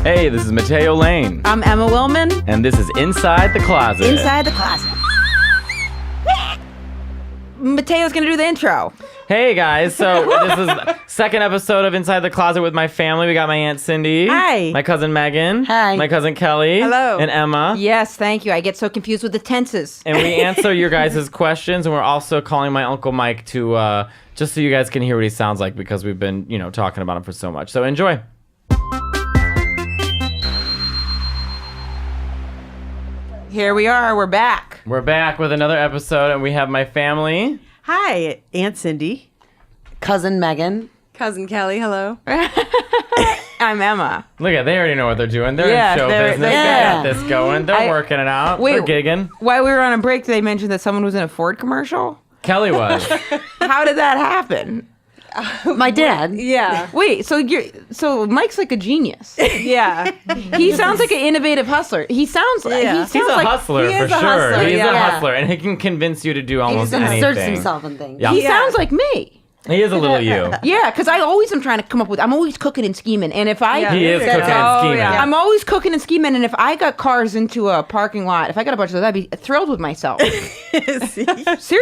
Hey, this is Matteo Lane. I'm Emma Willman. And this is Inside the Closet. Inside the Closet. Matteo's going to do the intro. Hey, guys. So this is the second episode of Inside the Closet with my family. We got my Aunt Cindy. Hi. My cousin Megan. Hi. My cousin Kelly. Hello. And Emma. Yes, thank you. I get so confused with the tenses. And we answer your guys' questions, and we're also calling my Uncle Mike to, just so you guys can hear what he sounds like, because we've been, talking about him for so much. So enjoy. Here we are. We're back. We're back with another episode, and we have my family. Hi, Aunt Cindy. Cousin Megan. Cousin Kelly, hello. I'm Emma. Look at, they already know what they're doing. They're Yeah, in show they're- business. yeah. They got this going. They're working it out. Wait. They're gigging. While we were on a break, they mentioned that someone was in a Ford commercial. Kelly was. How did that happen? My dad. Yeah. Wait, so Mike's like a genius. Yeah. He sounds like an innovative hustler. He sounds like Yeah. He's a like hustler he for is a sure. hustler, He's a yeah. hustler, and he can convince you to do He almost just anything. inserts himself in things. Yeah. he Yeah. sounds like me. He is a little you. Yeah, because I always am trying to come up with. I'm always cooking and scheming, and if I Yeah. He is Yeah. cooking and Oh, scheming. yeah. I'm always cooking and scheming, and if I got cars into a parking lot, if I got a bunch of those, I'd be thrilled with myself. Seriously.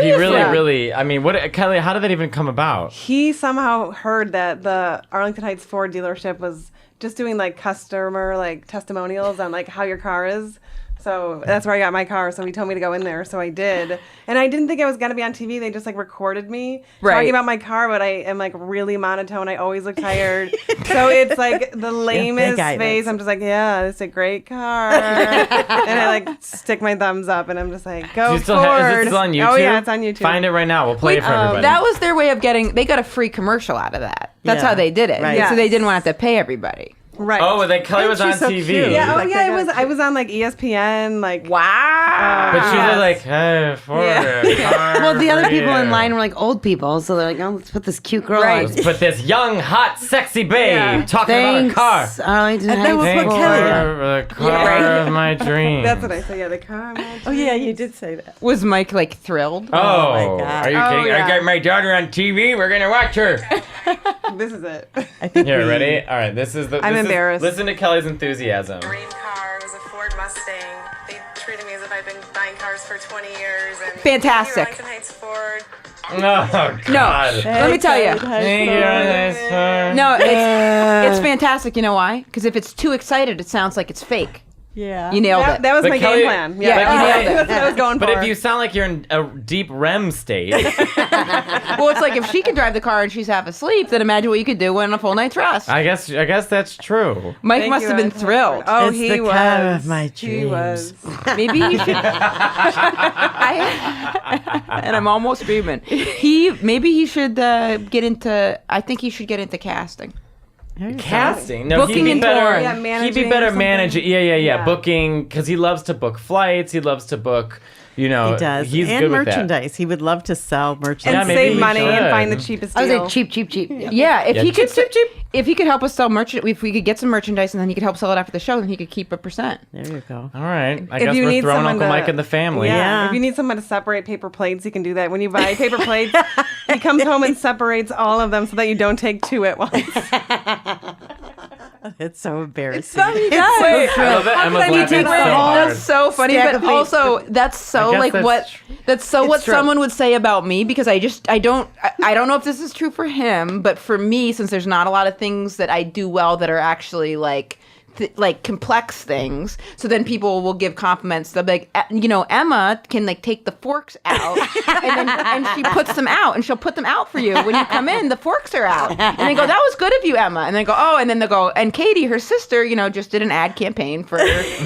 He really, I mean, Kelly, how did that even come about? He somehow heard that the Arlington Heights Ford dealership was just doing like customer like testimonials on like how your car is. So that's where I got my car. So he told me to go in there. So I did. And I didn't think I was going to be on TV. They just like recorded me Right. talking about my car, but I am like really monotone. I always look tired. So it's like the lamest guidance. face. I'm just like, yeah, it's a great car. And I like stick my thumbs up and I'm just like, go Do you still forward. is it still on YouTube? Oh yeah, it's on YouTube. Find it right now. We'll play it for everybody. That was their way of getting. They got a free commercial out of that. That's Yeah. how they did it. Right. So they didn't want to have to pay everybody. Right. Oh, then Kelly was on she's so TV. cute. Yeah, Like, I was. I was on like ESPN, like Wow. But she Yes. was like, hey, Ford, Yeah. car Well, the other for people in you. line were like old people, so they're like, "Oh, let's put this cute girl Right. on." Let's put this young, hot, sexy babe Yeah. talking Thanks, about a car. Arlington And then we'll Heights put Ford. Kelly on. The car of my dreams. that's what I say. Yeah, the car. Oh, yeah, you did say that. Was Mike like thrilled? Oh, my God. are you Oh, kidding? yeah. I got my daughter on TV. We're gonna watch her. This is it. I think Here, we- ready? All right, this is the. I'm this is- embarrassed. Listen to Kelly's enthusiasm. Dream car was a Ford Mustang. They treated me as if I'd been buying cars for 20 years. And Fantastic. Thank you, Arlington Heights Ford. Oh God. Let me tell you. Thank you, nice car. No, it's fantastic. You know why? Because if it's too excited, it sounds like it's fake. Yeah. You nailed That, it. that was But my Kelly- game plan. Yeah, Yeah, you nailed it. that's what I was going But for. if you sound like you're in a deep REM state, Well, it's like if she can drive the car and she's half asleep, then imagine what you could do in a full night's rest. I guess that's true. Mike Thank must you, have been Arlington thrilled. Oh, It's he the was. car of my He was. Maybe he should. And I'm almost screaming. Maybe he should get into. I think he should get into casting. Casting? No, Booking he'd be and better. touring. Yeah, He'd managing be or better something. managing. Yeah. Yeah. Booking, because he loves to book flights. He loves to book. He does. He's and good with that. merchandise. He would love to sell merchandise. Yeah, and maybe save he money and should. find the cheapest I was deal. like, cheap. Yeah, if Yeah, he could, cheap. if he could help us sell merchandise, if we could get some merchandise, and then he could help sell it after the show, then he could keep 1%. There you go. All right. I If guess you we're need throwing someone Uncle to- Mike in the family. Yeah. If you need someone to separate paper plates, you can do that. When you buy paper plates, he comes home and separates all of them so that you don't take two at once. It's so embarrassing. Wait, I love that Emma's laughing so hard. that's so funny, Stack but of paper. also that's so I guess like that's what tr- that's so what true. someone would say about me, because I don't know if this is true for him, but for me, since there's not a lot of things that I do well that are actually like complex things, so then people will give compliments. They'll be like, Emma can like take the forks out and she puts them out, and she'll put them out for you when you come in. The forks are out, and they go, that was good of you, Emma. And they go, oh, and then they go, and Katie, her sister, just did an ad campaign for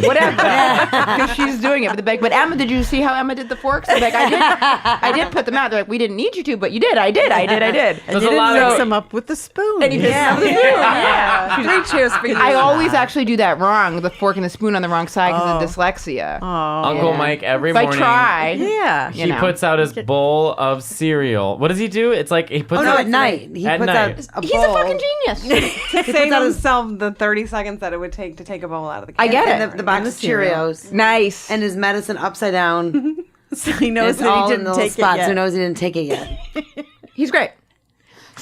whatever, because she's doing it. But they're like, but Emma, did you see how Emma did the forks? They're like, I did put them out. They're like, we didn't need you to, but you did. I did. And There's you a didn't lot of- mix them up with the spoon. And he did some of the food. Yeah. 3 cheers for you. I always actually do that wrong, the fork and the spoon on the wrong side because of dyslexia. Uncle Yeah. Mike every If I morning. try. Yeah. He puts out his bowl of cereal. What does he do? It's like he puts Oh no, out at night he At puts night. out a He's a bowl. fucking genius. to save out his- himself the 30 seconds that it would take to take a bowl out of the I can. get and it. the box of Cheerios Nice. and his medicine upside down. So he knows It's that all he in the didn't little take it spots. yet. Who knows he didn't take it yet? He's great.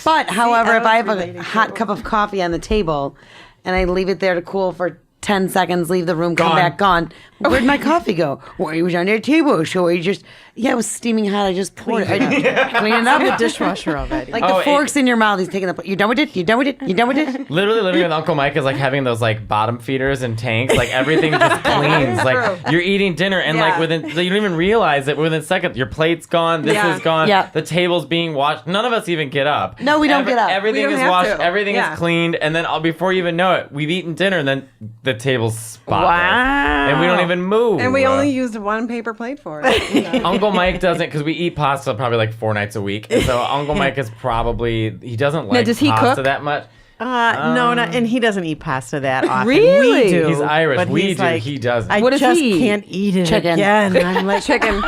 But however, I if I have was a relating to hot it. cup of coffee on the table and I leave it there to cool for 10 seconds, leave the room, come Gone. back, gone. Where'd my coffee go? Well, it was on their table. So it it was steaming hot. I just poured it. I just cleaned it up. The dishwasher already. Like Oh, the forks in your mouth. He's taking the. You done with it? You done with it? You done with it? Literally living with Uncle Mike is like having those like bottom feeders and tanks. Like everything just cleans. Like you're eating dinner and like within you don't even realize it. Within seconds, your plate's gone. This is gone. Yeah. The table's being washed. None of us even get up. No, we don't get up. Everything We don't is have washed. to. Everything Yeah. is cleaned. And then before you even know it, we've eaten dinner and then the table's spotless. Wow. And we don't even move. And we only used one paper plate for it. Uncle Mike doesn't, because we eat pasta probably like 4 nights a week. And so Uncle Mike is probably, he doesn't like does he pasta cook? that much. No, not, and he doesn't eat pasta that often. Really? We do. He's Irish. but We he's do. like, He doesn't. I What does just he eat? can't eat it Chicken. again. I'm like, Chicken.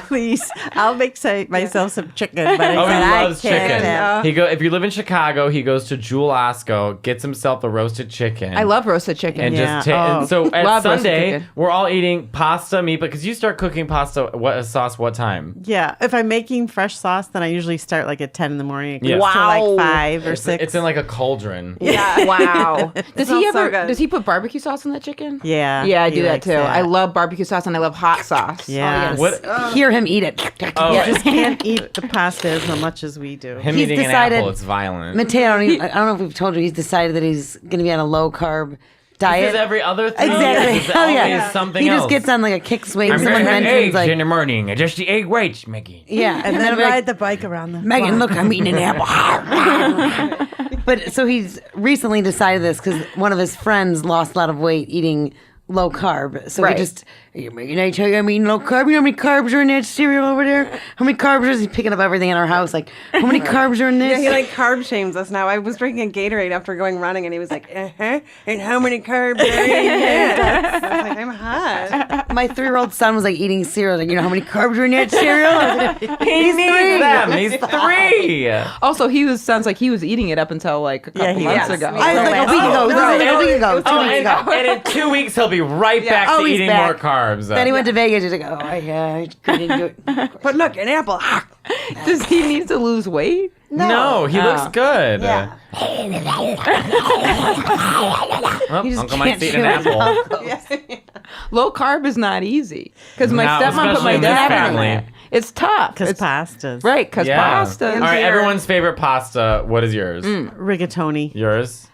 please, I'll make myself some chicken. But I Oh, he said, loves I can't chicken. have- He go if you live in Chicago, he goes to Jewel Osco, gets himself the roasted chicken. I love roasted chicken. and Yeah. and so at Love roasted Sunday chicken. we're all eating pasta meat because you start cooking pasta sauce what time? Yeah, if I'm making fresh sauce, then I usually start like at 10 in the morning. It goes Yeah. to Wow. like 5 or It's, 6. it's in like a cauldron. Yeah. Wow. Does he smells so ever? good. Does he put barbecue sauce on that chicken? Yeah, Yeah, I he do that likes too. I love barbecue sauce and I love hot sauce. Yeah. What? Hear him eat it. Oh, You just can't eat the pasta as much as we do. him He's eating decided- an apple, it's violent. Mateo, I don't know if we've told you, he's decided that he's going to be on a low carb diet. This is every other thing. Exactly. It's Oh, always yeah. something He else. just gets on like a kick swing. I'm Someone gonna have mentions eggs like, in the morning. Just the egg whites, Mickey. yeah, And then be like, ride the bike around the Megan, block. look, I'm eating an apple. But so he's recently decided this because one of his friends lost a lot of weight eating low carb. So Right. he just, "Hey, Megan, I tell you I'm eating low carb. You know how many carbs are in that cereal over there? How many carbs is he picking up everything in our house? Like, how many carbs are in this? Yeah, he like carb shames us now. I was drinking a Gatorade after going running, and he was like, and how many carbs are in that? I was like, I'm hot. My 3-year-old son was like eating cereal. Like, you know how many carbs are in that cereal? I was like, He needs them. He's 3. Also, sounds like he was eating it up until like a couple he months was. ago. Yeah. I was like a week ago. This is like a week ago. 2 weeks ago. And in 2 weeks he'll be right back Oh, to he's eating back. more carbs. Then he went to Vegas. He's like, oh, I couldn't do it. But look, an apple. Does he need to lose weight? No, he looks good. Yeah. Oh, just Uncle Mike's can't eating an chew apple. Low carb is not easy because my No, stepmom put especially my in this dad on family. that. It's tough. Because It's pastas. right because Yeah. pasta. All right, everyone's favorite pasta. What is yours? Rigatoni. Yours?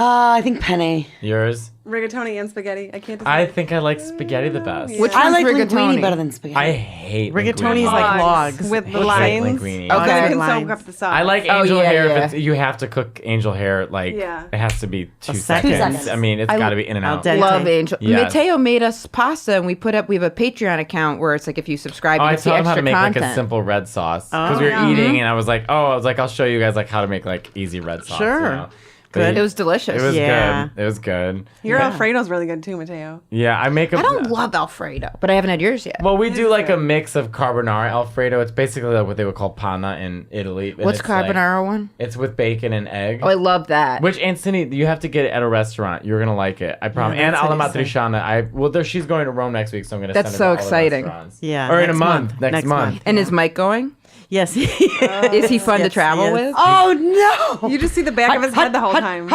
I think penne. Yours? Rigatoni and spaghetti. I can't decide. I think I like spaghetti the best. Yeah. Which I one's like rigatoni? linguine better than spaghetti. I hate Rigatoni's linguine. like logs. with the I hate lines. linguine. So Okay. you can Lines. soak up the sauce. I like Oh, angel yeah, hair. yeah. If you have to cook angel hair, like Yeah. it has to be 2 second. seconds. 2 seconds. I mean, it's got to be in and Al out. dente. Love Angel. Yes. Matteo made us pasta, and we have a Patreon account where it's like if you subscribe, Oh, you I can see taught him how extra to make content. like a simple red sauce because Oh, we were yeah. eating, and I was like, I'll show you guys like how to make like easy red sauce. Sure. You know? Good. It was delicious. It was Yeah. good. It was good. Your Alfredo's really good too, Mateo. Yeah, I make a. I don't love Alfredo, but I haven't had yours yet. Well, we do like a mix of carbonara Alfredo. It's basically like what they would call panna in Italy. and What's it's like- carbonara one? it's with bacon and egg. Oh, I love that. Which Anthony, you have to get it at a restaurant. You're gonna like it, I promise. And that's alla what he said. matriciana. She's going to Rome next week, so I'm gonna. That's send her so to all the exciting. restaurants. Yeah, Or in a next month. month. Next Next month. month. And is Mike going? Yes. Is he fun to Yes, travel he is. with? Oh, no. You just see the back of his head the whole time.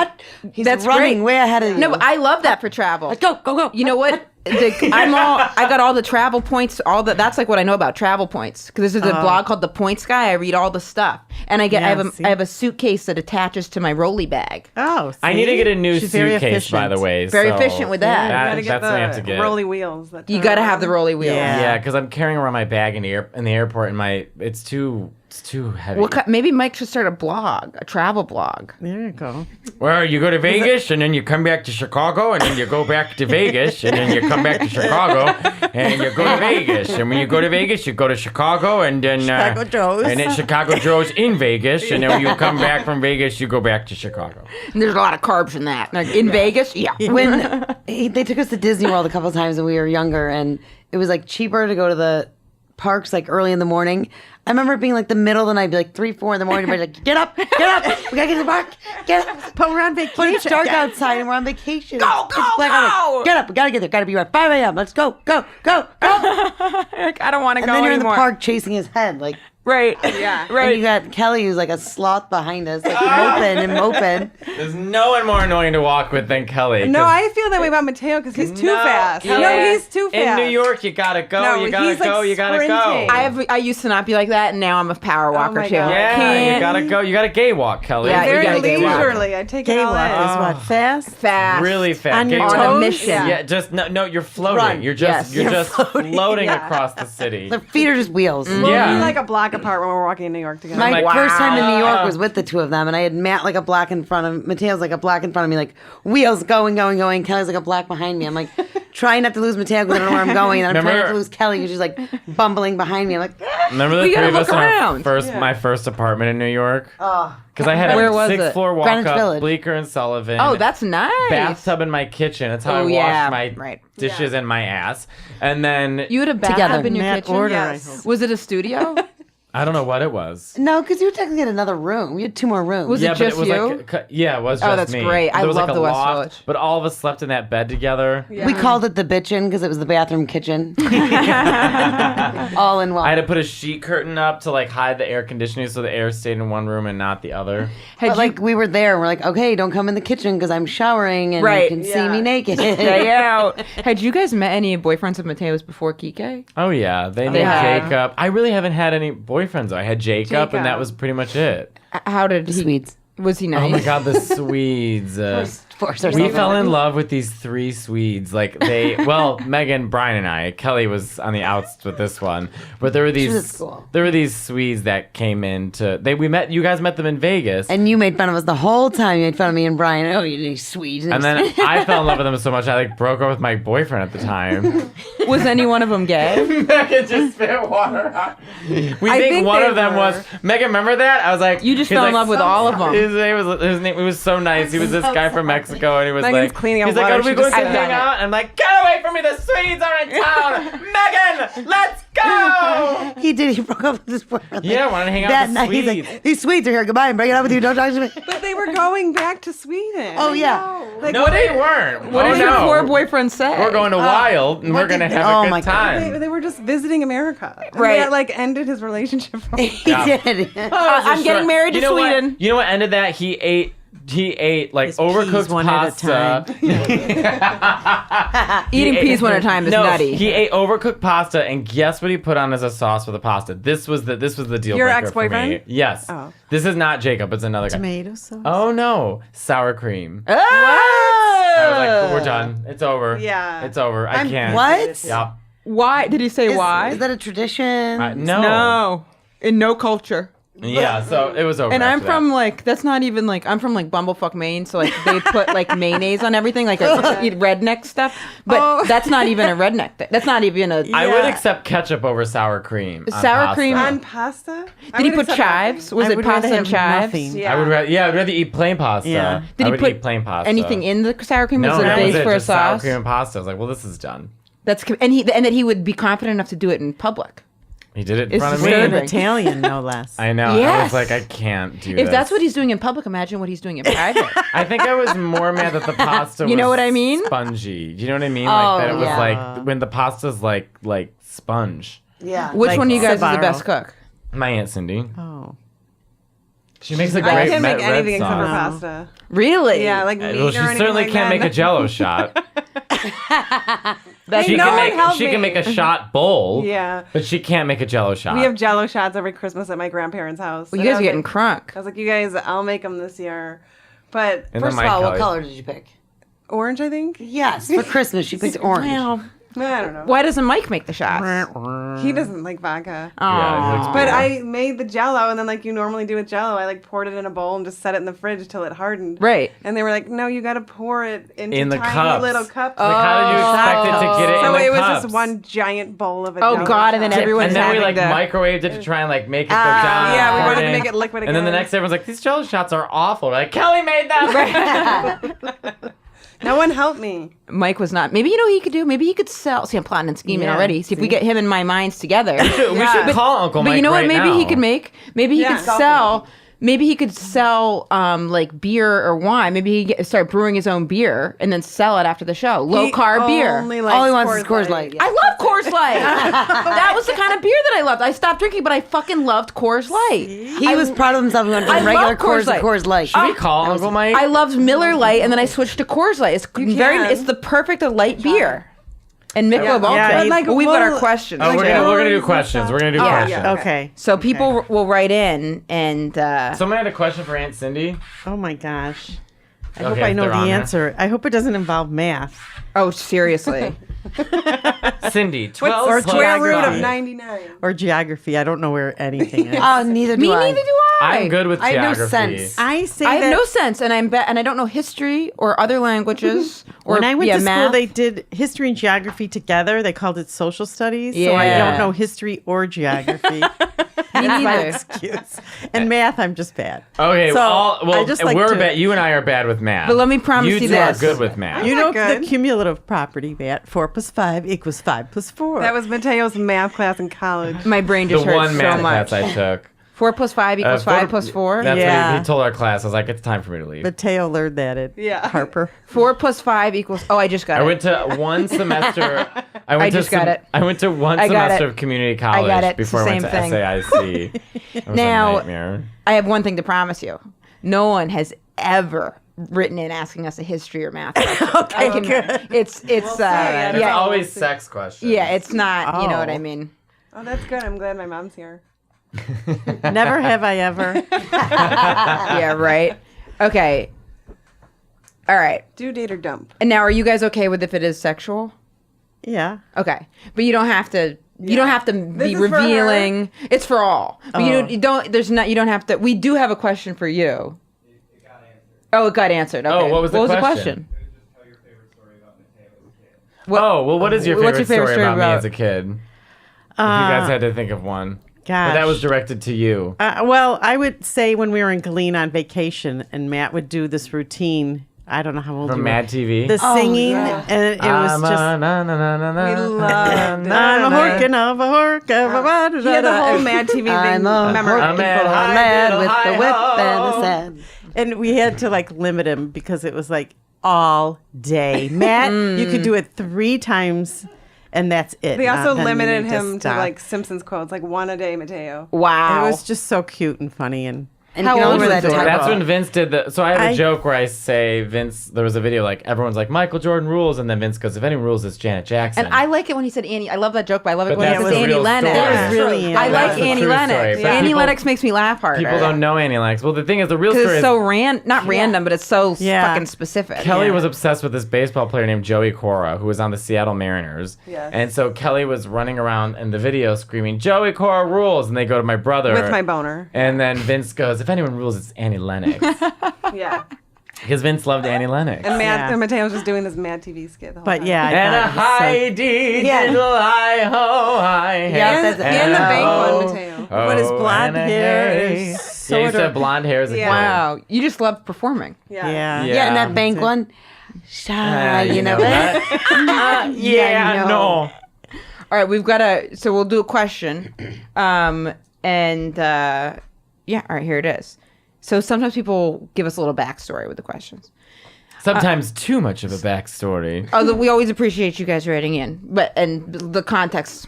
He's That's running great. way ahead of you. No, but I love that for travel. Let's go, go, go. You know what? I got all the travel points. That's like what I know about travel points because this is a blog called The Points Guy. I read all the stuff, and I see? have a suitcase that attaches to my rolly bag. Oh, I need to see? get a new She's very suitcase, by the efficient. way. Very so efficient with that. You gotta get that's what I have to the get. rolly wheels. That You turn got to have the around. rolly wheel. Yeah. Yeah, because I'm carrying around my bag in the airport, and it's too heavy. Maybe Mike should start a travel blog. There you go. Well, you go to Vegas, and then you come back to Chicago, and then you go back to Vegas, and then you come back to Chicago, and you go to Vegas. And when you go to Vegas, you go to Chicago, and then Chicago Joe's. and then Chicago Joe's in Vegas, and then when you come back from Vegas, you go back to Chicago. And there's a lot of carbs in that. Like in Vegas, yeah. When they took us to Disney World a couple of times when we were younger, and it was like cheaper to go to the parks like early in the morning. I remember it being like the middle of the night, be like 3, 4 in the morning. Everybody's like, get up, we gotta get to the park, get up. But we're on vacation. But it's dark outside and we're on vacation. Go, It's go, black out. go! Like, get up, we gotta get there, gotta be right 5 a.m. Let's go, go, go, go. Like, I don't want to And go then you're in the anymore. park chasing his head, like Right. Yeah. And you got Kelly, who's like a sloth behind us, like moping. There's no one more annoying to walk with than Kelly. No, 'cause- I feel that way about Mateo because he's too No, fast. yeah. No, he's too fast. In New York, you gotta go. No, you gotta he's, like, go. You gotta go. sprinting. I used to not be like that, and now I'm a power walker my too. God. Yeah, Can't- you gotta go. You gotta gay walk, Kelly. Yeah, you Very gotta get walk. leisurely. I take it Gay all walk in. is what? Fast? fast. Really fast. On your Gay on walk. a toes? mission. Yeah. Just no. You're floating. Run. You're just Yes. floating Yeah. across the city. Their feet are just wheels. We'll Yeah. be like a block apart when we're walking in New York together. My like, first time in New York wow. was with the two of them, and I had Matt like a block in front of Mateo's like a block in front of me, like wheels going. Kelly's like a block behind me. I'm like trying not to lose Mateo because I don't know where I'm going, and I'm trying not to lose Kelly because she's like bumbling behind me. I'm like, Remember the You three gotta of us look in our around. my first apartment in New York? oh, Because I had Where a was it? 6th floor walk Greenwich up, Village. Bleecker and Sullivan. Oh, that's nice. bathtub in my kitchen. That's how I Oh, wash yeah, my right. dishes and my ass. And then You had a bathtub Together. in your Net kitchen. order, Yes. I hope. Was it a studio? I don't know what it was. no, because you were technically in another room. We had 2 more rooms. Was it but just it was you? like it was just Oh, that's me. great. I There was love like a the West loft, Village. but all of us slept in that bed together. Yeah. We called it the bitchin because it was the bathroom kitchen. All in one. I had to put a sheet curtain up to like hide the air conditioning so the air stayed in one room and not the other. Had But like we were there, and we're like, okay, don't come in the kitchen because I'm showering and Right. you can see Yeah. me naked. Day out. Had you guys met any boyfriends of Mateo's before Kike? Oh yeah, they named Yeah. Jacob. I really haven't had any boyfriends though. I had Jacob, and that Jacob. was pretty much it. How did he? Swedes. Was he nice? Oh my god, the Swedes. Force ourselves We on fell it. in love with these 3 Swedes. Like Megan, Brian, and I. Kelly was on the outs with this one, but there were was these. at school. There were these Swedes that came in to. We met. You guys met them in Vegas, And you made fun of us the whole time. You made fun of me and Brian. Oh, you're Swedes. and then I fell in love with them so much I like broke up with my boyfriend at the time. Was any one of them gay? Megan just spit water out. We think think one they of them were. was Megan. Remember that? I was like, You just he's fell in like, love with all of them. His name. It was so nice. He was this guy from Mexico, and he was Megan's like, cleaning up he's like, water. are we She going just to said hang that. out? And I'm like, get away from me! The Swedes are in town. Megan, let's go. he did. He broke up with his boyfriend. Yeah, I wanted to hang out that with the night. He's Swedes. like, these Swedes are here. Goodbye. I'm breaking up with you. Don't talk to me. But they were going back to Sweden. Oh, yeah. Like, No, they weren't. What oh, did no. your poor boyfriend say? We're going to Wild, and we're what going to did- have oh a my good God. time. they were just visiting America. And Right. That like ended his relationship. He Yeah. did. I'm getting married to You know Sweden. What? You know what ended that? He ate like His overcooked peas one at a pasta. Eating peas one at a time is no, nutty. He ate overcooked pasta, and guess what he put on as a sauce for the pasta? This was the deal Your breaker for me. ex-boyfriend? Yes. Oh. This is not Jacob. It's another guy. Tomato sauce. Oh no, sour cream. Oh! I was like, we're done. It's over. Yeah. It's over. I can't. What? Yeah. Why did he say why? Is that a tradition? No. No, in no culture. Yeah. So it was over. And I'm after that. from like that's not even like I'm from like Bumblefuck, Maine, so like they put like mayonnaise on everything, like eat redneck stuff. But that's not even a redneck thing. That's not even a. I would Yeah. accept ketchup over sour cream. on Sour pasta. cream On pasta? Did he put chives? Was I it would rather pasta and have chives? nothing. Yeah. I would I'd rather eat plain pasta. Yeah. Did I he would put eat plain pasta. anything in the sour cream? No, was it a that was base it. for a Just sour sauce? cream and pasta. I was like, well, this is done. That's and that he would be confident enough to do it in public. He did it in It's front of disturbing. me. Italian, no less. I know. I Yes. was like, I can't do If this. that's what he's doing in public, imagine what he's doing in private. I think I was more mad that the pasta You know was what I mean? spongy. Do you know what I mean? Oh, Like that it was yeah. like when the pasta's like sponge. Yeah. Which Like one of you guys is the Sbarro. best cook? My Aunt Cindy. Oh. She makes a I great can't make red anything except for sauce. pasta. Really? Yeah, like meat Well, or she anything certainly like can't that. make a Jello shot. That's She no can one make help she can me. make a shot bowl. Yeah. But she can't make a Jello shot. We have Jello shots every Christmas at my grandparents' house. Well, And you I guys are was getting like, crunk. I was like, you guys, I'll make them this year. But And First then of all, Mike what Kelly. color did you pick? orange, I think. Yes, for Christmas she picked orange. I don't know. Why doesn't Mike make the shots? He doesn't like vodka. Yeah, he likes But beer. I made the Jello, and then like you normally do with Jello, I like poured it in a bowl and just set it in the fridge till it hardened. Right. And they were like, "No, you got to pour it into In the tiny cups. little cups." Like, how did you expect it to get it so in the it was cups? just one giant bowl of it. Oh, God, and then everyone's And then we having like the- microwaved it to try and like make it go down. Yeah, we pour wanted it to in. make it liquid And then the again. next day everyone's like, these Jello shots are awful. We're like, Kelly made them. No one helped me. Mike was not. Maybe you know what he could do. Maybe he could sell. See, I'm plotting and scheming Yeah, already. See if we get him and my minds together. We should call Uncle But Mike you know what? right Maybe now. he could make. Maybe he Yeah. could sell maybe he could sell like beer or wine. Maybe he start brewing his own beer and then sell it after the show. Low carb beer. Only All he wants is Coors Light. I love Coors Light. That was the kind of beer that I loved. I stopped drinking, but I fucking loved Coors Light. He was proud of himself. He went I from regular love Coors Coors to Light. Coors Light. Should we call Uncle Mike? I loved Miller Light, and then I switched to Coors Light. It's can. It's the perfect light beer. And Michelob Ultra. Yeah, like Well, we've got our full- questions. Oh, we're too. gonna do questions. We're gonna do questions. yeah. Okay. So people will write in and Someone had a question for Aunt Cindy. Oh my gosh. I Okay, hope I if know they're the on there. answer. I hope it doesn't involve math. oh, seriously. Cindy, 12 What's square root of five. 99? Or geography. I don't know where anything is. Oh, neither do Me I. neither do I. I'm good with I have no geography. sense. I say I that have no sense, and and I don't know history or other languages or when I went to school, math. they did history and geography together. They called it social studies. So I Yeah. don't know history or geography. Me That's my neither. excuse. And math, I'm just bad. Okay, So, well, I just like we're to- bad. You and I are bad with math. But let me promise you two this. are good with math. You know good. the cumulative property, Matt. 4 plus 5 equals 5 plus 4. That was Mateo's math class in college. My brain the just hurts one so math much. class I took. 4 plus 5 equals 5 plus 4. That's Yeah. what he told our class. I was like, it's time for me to leave. Mateo learned that at Yeah. Harper. 4 plus 5 equals. Oh, I just got I it. went to one semester. I just got it. I went to one I got semester it. of community college got it. It's before the I went to same thing. SAIC. It was Now- a nightmare. I have one thing to promise you. No one has ever written in asking us a history or math question. Okay, good. It's It's yeah, always sex questions. yeah, it's not. You know what I Oh. mean. Oh, that's good. I'm glad my mom's here. Never have I ever. Yeah, right. Okay. All right. Do date or dump. And now, are you guys okay with if it is sexual? Yeah. Okay, but you don't have to. You don't have to be is for her. revealing. It's for all. But Oh. you don't. There's not. You don't have to. We do have a question for you. Oh, it got answered. Okay. Oh, what was the question? question? Oh, well, what is your favorite, What's your favorite story story about me about- as a kid? If you guys had to think of one. But that Gosh. was directed to you. Well, I would say when we were in Galean on vacation and Matt would do this routine. I don't know how old From you Mad were. TV. The singing, and it was just. We loved it. I'm a horkin' of a hork of a He had the whole Mad TV thing. I'm a memorized. I'm a high lad little with the high whip ho. and the sand. And we had to like limit him because it was like all day. Matt, you could do it 3 times and that's it. They also Then you limited need him to stop. like Simpsons quotes, like one a day, Mateo. Wow. It was just so cute and funny and And How you can old only wear was that the to door? That's temple. when Vince did the. So I have a I- joke where I say Vince. There was a video like everyone's like Michael Jordan rules, and then Vince goes, "If anyone rules, it's Janet Jackson." And I like it when he said Annie. I love that joke, but I love it But when he that says was a Annie real Lennox. story. That was really I Annie. like That's a Annie true Lennox. story. But Annie people- Lennox makes me laugh harder. People don't know Annie Lennox. Well, the thing is, the real Because story it's is so not random, but it's so Yeah. fucking specific. Kelly Yeah. was obsessed with this baseball player named Joey Cora, who was on the Seattle Mariners. Yes. And so Kelly was running around in the video screaming, "Joey Cora rules!" And they go to my brother. With my boner. And then Vince goes, "If anyone rules, it's Annie Lennox." Yeah. Because Vince loved Annie Lennox. And Yeah. and Mateo's just doing this Mad TV skit the whole but time. yeah. I And a thought it was so- Heidi Yeah. diddle hi ho hi hey. Yeah, that's it. And the bank ho, one, Mateo. But his ho, blonde and a hair hey. is Yeah, so you used to have adorable. blonde hair as a Yeah. kid. Wow, you just love performing. Yeah. Yeah. Yeah, and that bank Yeah. one. Shy, you know that? that? Yeah, I know. no. All right, we've got so we'll do a question, and yeah, all right, here it is. So sometimes people give us a little backstory with the questions. Sometimes too much of a backstory. Although we always appreciate you guys writing in, and the context.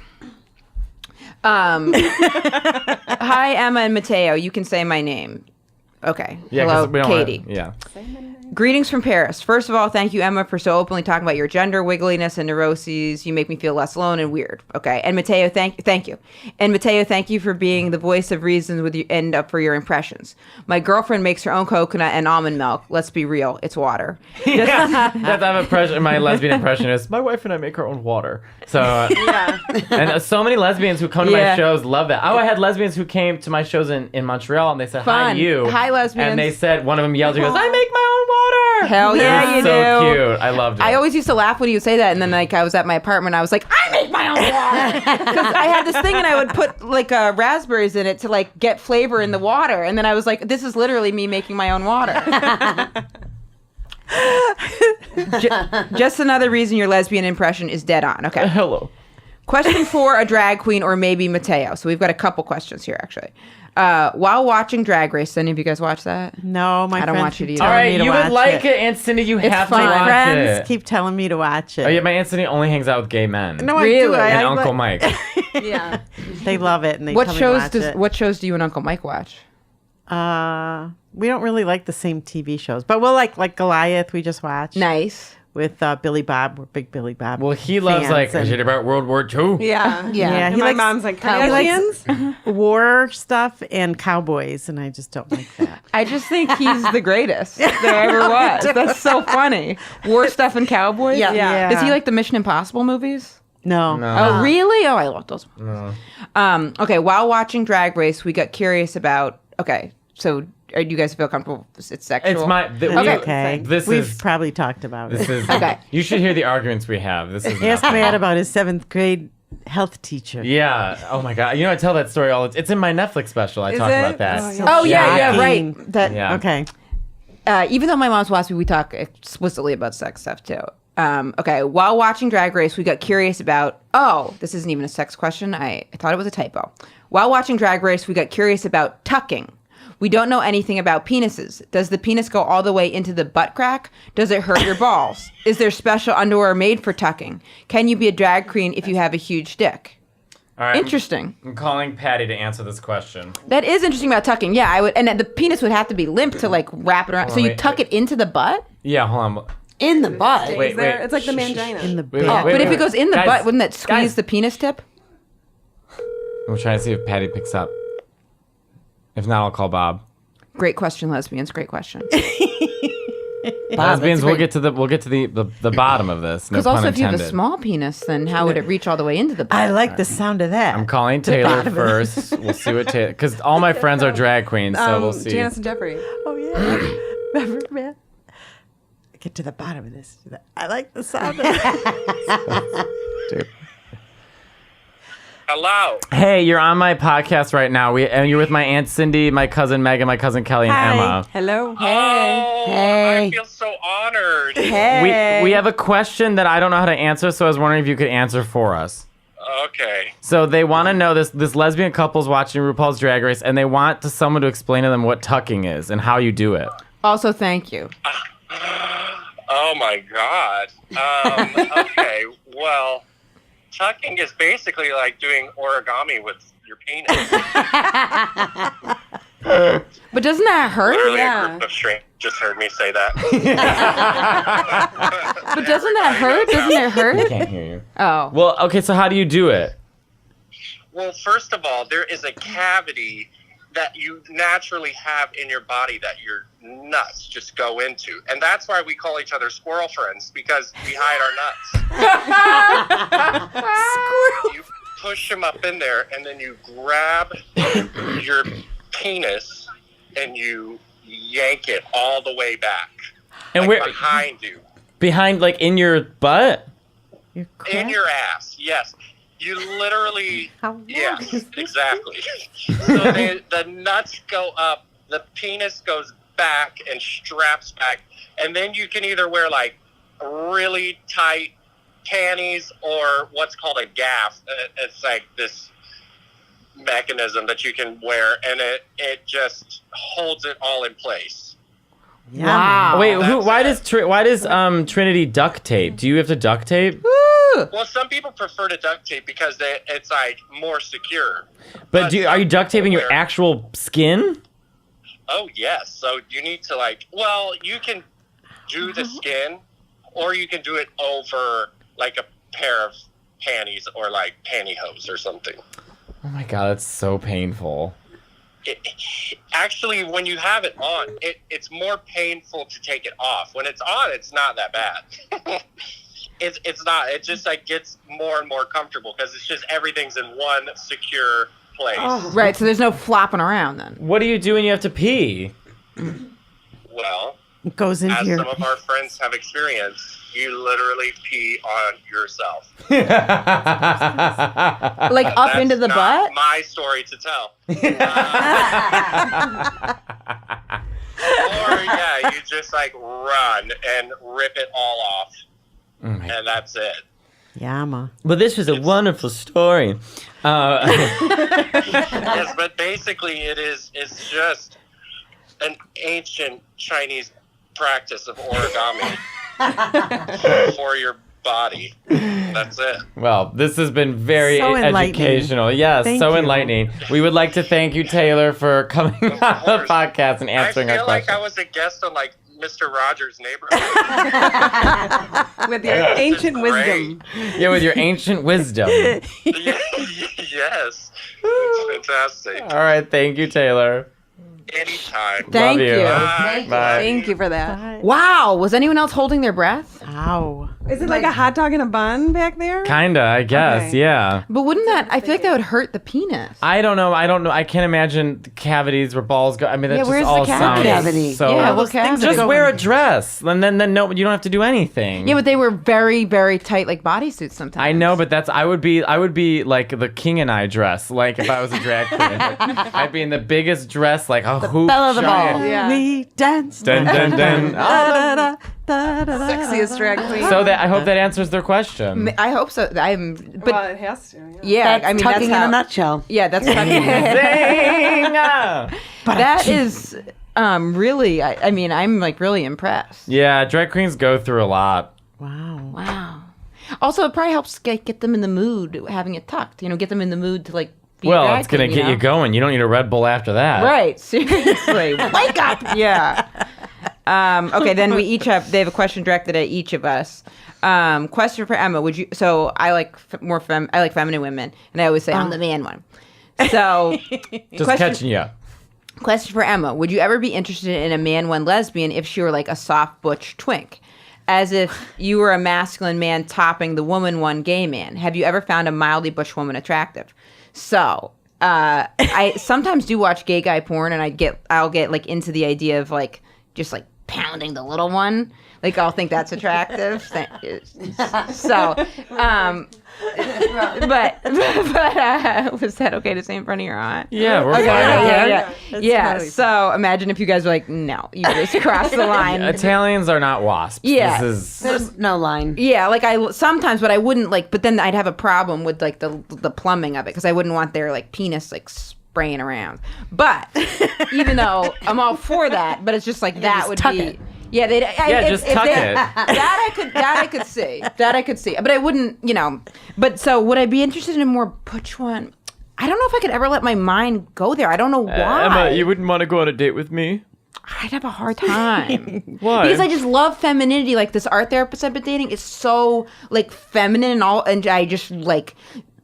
Hi, Emma and Matteo. You can say my name. Okay. Yeah, Hello, 'cause we don't wanna- Katie. yeah. Greetings from Paris. First of all, thank you, Emma, for so openly talking about your gender wiggliness and neuroses. You make me feel less alone and weird. Okay. And Matteo, thank you. And Matteo, thank you for being the voice of reason with you and up for your impressions. My girlfriend makes her own coconut and almond milk. Let's be real, it's water. That's my impression. My lesbian impression is my wife and I make our own water. So Yeah. and so many lesbians who come to Yeah. my shows love that. Oh, I had lesbians who came to my shows in Montreal and they said hi Fun. you. Hi, lesbians. And they said one of them yelled. He goes, "I make my own water." Hell yeah, It was you so do. cute. I loved it. I always used to laugh when he would say that, and then like I was at my apartment, I was like, I make my own water because I had this thing, and I would put like raspberries in it to like get flavor in the water, and then I was like, this is literally me making my own water. Just another reason your lesbian impression is dead on. Okay. Hello. Question for a drag queen or maybe Matteo. So we've got a couple questions here, actually. While watching Drag Race, any of you guys watch that? No, my I don't friends watch it keep either. telling All right, me to you would watch like it, Aunt Cindy. You have to fun. watch Friends it. keep telling me to watch it. Oh yeah, my Aunt Cindy only hangs out with gay men. No, Really? I do. and I Uncle like- Mike. Yeah. They love it, and they What tell me shows to watch it. What shows do you and Uncle Mike watch? We don't really like the same TV shows, but we'll like Goliath. We just watched Nice. with Billy Bob. We're big Billy Bob. Well, he loves fans, like and shit about World War II. Yeah. Yeah. And he my likes- mom's like, he likes Kardashians? war stuff and cowboys, and I just don't like that. I just think he's the greatest there ever was. That's so funny. War stuff and cowboys. Yeah. Yeah. Is he like the Mission Impossible movies? No. Oh, really? Oh, I love those. Okay, while watching Drag Race, we got curious about. Okay, so do you guys feel comfortable? It's sexual. It's my. Okay. Okay. This We've is. probably talked about This it. is. Okay. You should hear the arguments we have. This is. Ask nothing. Matt about his 7th grade health teacher. Yeah. Oh my god. You know I tell that story all. It's in my Netflix special. I Is talk it? about that. Oh, yeah. Oh yeah, Shocking. right. That. Yeah. Okay. Even though my mom's watched me, we talk explicitly about sex stuff too. Okay, while watching Drag Race, we got curious about. Oh, this isn't even a sex question. I thought it was a typo. While watching Drag Race, we got curious about tucking. We don't know anything about penises. Does the penis go all the way into the butt crack? Does it hurt your balls? Is there special underwear made for tucking? Can you be a drag queen if you have a huge dick? All right. Interesting. I'm calling Patty to answer this question. That is interesting about tucking. Yeah, I would, and the penis would have to be limp to like wrap it around. So you wait, tuck it into the butt. Yeah. Hold on. In the butt. Wait, Is there- wait. It's like the Shh, shh, mangina. In the Wait, bed. wait, But if wait. it goes in the Guys, butt, wouldn't that squeeze guys. the penis tip? I'm trying to see if Patty picks up. If not, I'll call Bob. Great question, lesbians. Great question. Lesbians, that's we'll great. get to the bottom of this. No Because pun also, if you have a intended. small penis, then how would it reach all the way into the butt? I like the sound of that. I'm calling Taylor first. We'll see what Taylor. Because all my friends are drag queens, so we'll see. Janice and Jeffrey. Oh yeah. Remember, man? Get to the bottom of this. I like the sound of that. Dude. Hello. Hey, you're on my podcast right now. And you're with my Aunt Cindy, my cousin Megan, my cousin Kelly, and Hi. Emma. Hello. Oh, Hey. I feel so honored. We have a question that I don't know how to answer, so I was wondering if you could answer for us. Okay. So they want to know this lesbian couple's watching RuPaul's Drag Race, and they want someone to explain to them what tucking is and how you do it. Also, thank you. Oh my God. Okay. Well, tucking is basically like doing origami with your penis. But doesn't that hurt? Literally, Yeah. a group of strangers just heard me say that. But doesn't that hurt? Doesn't it hurt? Can't hear you. Oh. Well, okay, so how do you do it? Well, first of all, there is a cavity that you naturally have in your body that your nuts just go into. And that's why we call each other squirrel friends, because we hide our nuts. You push them up in there, and then you grab your penis and you yank it all the way back. And like where behind you. behind, like in your butt? You're In your ass, yes. You literally, How long yes, is this? exactly. So the nuts go up, the penis goes back and straps back, and then you can either wear like really tight panties or what's called a gaff. It's like this mechanism that you can wear, and it just holds it all in place. Wow. Wait, that's why does Trinity duct tape? Do you have to duct tape? Well, some people prefer to duct tape because it's like more secure. But are you duct taping your Where- actual skin? Oh, yes. So you need to you can do the skin, or you can do it over like a pair of panties or like pantyhose or something. Oh my god, that's so painful. Actually, when you have it on, it's more painful to take it off. When it's on, it's not that bad. It's not. It just like gets more and more comfortable because it's just everything's in one secure place. Right, so there's no flopping around then. What do you do when you have to pee? Well, It goes into as your. some of our friends have experienced, you literally pee on yourself. Like up That's into the not butt? my story to tell. Or yeah, you just like run and rip it all off, and that's it. Yama. Well, this was a wonderful story. Yes, but basically it's just an ancient Chinese practice of origami for your body. That's it. Well, this has been very So enlightening. educational. Yes, Thank so you. enlightening. We would like to thank you, Taylor, for coming on the course. podcast and answering I our feel like questions. I was a guest on like Mr. Rogers' Neighborhood. With your This is ancient great. wisdom. Yeah, with your ancient wisdom. Yes, it's fantastic. All right, thank you, Taylor. Anytime. Thank Love you. you. Bye. Bye. Thank you for that. Bye. Wow. Was anyone else holding their breath? Ow. Is it like a hot dog in a bun back there? Kinda, I guess. Okay. Yeah. But wouldn't that? I feel like that would hurt the penis. I don't know. I can't imagine the cavities where balls go. I mean, that Yeah, just where's the all cavity? sounds Cavity. so. Yeah, those what things cavity? that just go wear in- a dress, and then no, you don't have to do anything. Yeah, but they were very, very tight, like bodysuits sometimes. I know, but that's I would be like the King and I dress, like if I was a drag queen. Like, I'd be in the biggest dress, like a hoop. belle of the giant- ball. Yeah. We dance. Dun, dun, dun. Sexiest drag queen. So that I hope that answers their question. I hope so. But well, it has to. Yeah. yeah, That's I mean tucking that's how, in a nutshell. Yeah, that's tucking. Zing! That is really. I mean, I'm like really impressed. Yeah, drag queens go through a lot. Wow. Wow. Also, it probably helps get them in the mood having it tucked. You know, get them in the mood to like. Be a Well, drag it's gonna queen, get you going. You don't need a Red Bull after that. Right. Seriously. Wake up. Yeah. Okay. Then they have a question directed at each of us. Question for Emma. Would you? So I like I like feminine women, and I always say I'm the man one. So Just catching you. Question for Emma. Would you ever be interested in a man one lesbian if she were like a soft butch twink? As if you were a masculine man topping the woman one gay man. Have you ever found a mildly butch woman attractive? So I sometimes do watch gay guy porn, and I'll get like into the idea of like just like pounding the little one. Like I'll think that's attractive. So, but was that okay to say in front of your aunt? Yeah, we're Okay, fine. yeah. totally So imagine if you guys were like, no, you just crossed the line. Italians are not wasps. Yeah. This is There's no line. Yeah, like I sometimes, but I wouldn't like. But then I'd have a problem with like the plumbing of it because I wouldn't want their like penis like spraying around. But even though I'm all for that, but it's just like that just would tuck be. it. Yeah, just tuck it. That I could see. That I could see. But I wouldn't, you know. But so would I be interested in a more butch one? I don't know if I could ever let my mind go there. I don't know why. Emma, you wouldn't want to go on a date with me? I'd have a hard time. Why? Because I just love femininity. Like this art therapist I've been dating is so like feminine and all, and I just like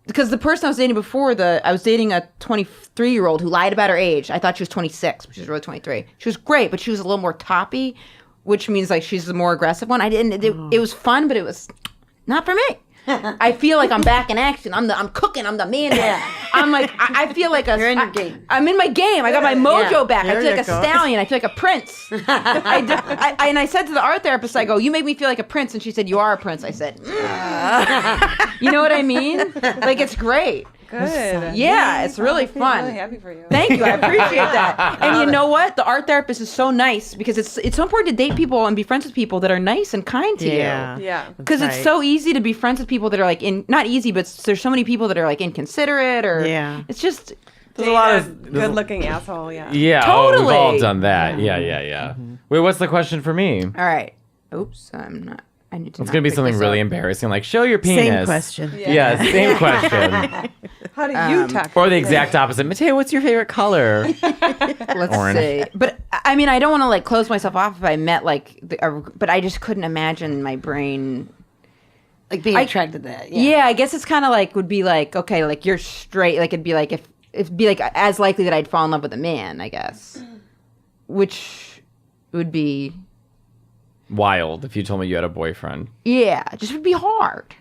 because the person I was dating before, I was dating a 23-year-old who lied about her age. I thought she was 26, but she was really 23. She was great, but she was a little more toppy, which means like she's the more aggressive one. I didn't. It was fun, but it was not for me. I feel like I'm back in action. I'm cooking. I'm the man. I'm like I feel like You're in your game. I'm in my game. I got my mojo Yeah. back. I There feel like you a go. stallion. I feel like a prince. And I said to the art therapist, I go, you make me feel like a prince. And she said, you are a prince. I said, you know what I mean? Like, it's great. Good. Yeah, it's really I'm fun. really happy for you. Thank you. I appreciate that. And you know what? The art therapist is so nice because it's so important to date people and be friends with people that are nice and kind to Yeah. you. Yeah. Because it's Right. so easy to be friends with people that are like not easy, but there's so many people that are like inconsiderate or Yeah. it's just There's a lot of good-looking asshole. Yeah. Yeah, oh, we've all Totally. done that. Yeah. Wait, what's the question for me? all right. Oops, I'm not. I need to. It's gonna be something really embarrassing, like show your penis. Same question. Yeah, same question. How do you tuck? Or the exact opposite. Mateo, what's your favorite color? Let's Orange. see. But I mean, I don't want to like close myself off if I met like, but I just couldn't imagine my brain. Like being attracted to that. Yeah, I guess it's kind of like would be like okay, like you're straight. Like it'd be like if it'd be like as likely that I'd fall in love with a man, I guess, which would be Wild if you told me you had a boyfriend. yeah, just would be hard.